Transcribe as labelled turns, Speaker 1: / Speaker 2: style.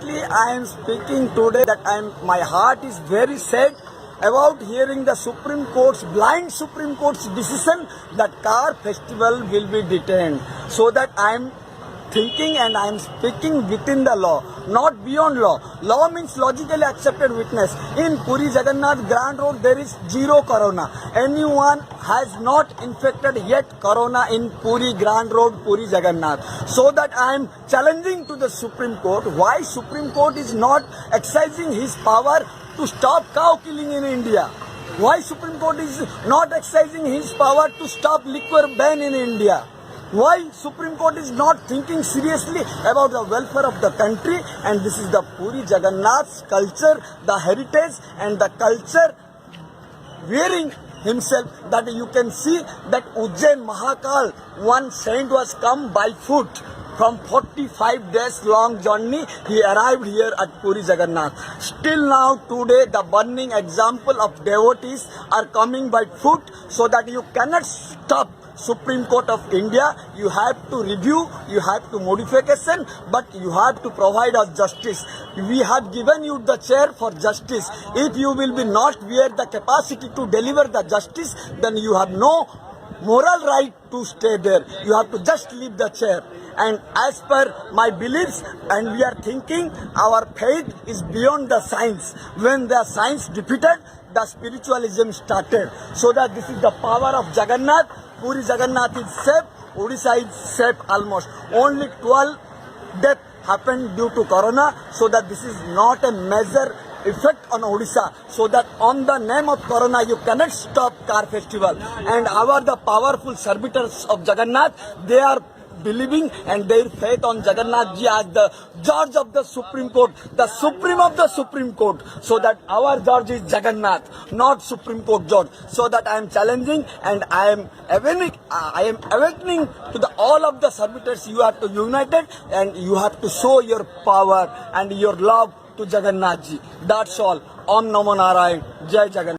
Speaker 1: I am speaking today that my heart is very sad about hearing the blind Supreme Court's decision that car festival will be detained. So that I am thinking and I am speaking within the law, not beyond law. Law means logically accepted witness. In Puri Jagannath Grand Road, there is zero corona. Anyone has not infected yet corona in Puri Grand Road, Puri Jagannath. So that I am challenging to the Supreme Court why Supreme Court is not exercising his power to stop cow killing in India. Why Supreme Court is not exercising his power to stop liquor ban in India. Why Supreme Court is not thinking seriously about the welfare of the country. And this is the Puri Jagannath's culture, the heritage and the culture wearing himself, that you can see that Ujjain Mahakal, one saint, was come by foot. From 45 days long journey, he arrived here at Puri Jagannath. Still now today, the burning example of devotees are coming by foot, so that you cannot stop Supreme Court of India. You have to review, you have to modification, but you have to provide us justice. We have given you the chair for justice. If you will be not wear the capacity to deliver the justice, then you have no moral right to stay there. You have to just leave the chair. And as per my beliefs, and we are thinking, our faith is beyond the science. When the science defeated, the spiritualism started. So that this is the power of Jagannath. Puri Jagannath is safe, Odisha is safe almost. Only 12 deaths happened due to corona, so that this is not a major effect on Odisha. So that on the name of corona, you cannot stop car festival. And the powerful servitors of Jagannath, they are believing and their faith on Jagannath Ji as the judge of the Supreme Court, the supreme of the Supreme Court. So that our judge is Jagannath, not Supreme Court judge. So that I am challenging and I am awakening to all of the servitors. You have to unite and you have to show your power and your love to Jagannath Ji. That's all. Om Namo Narayan. Jai Jagannath.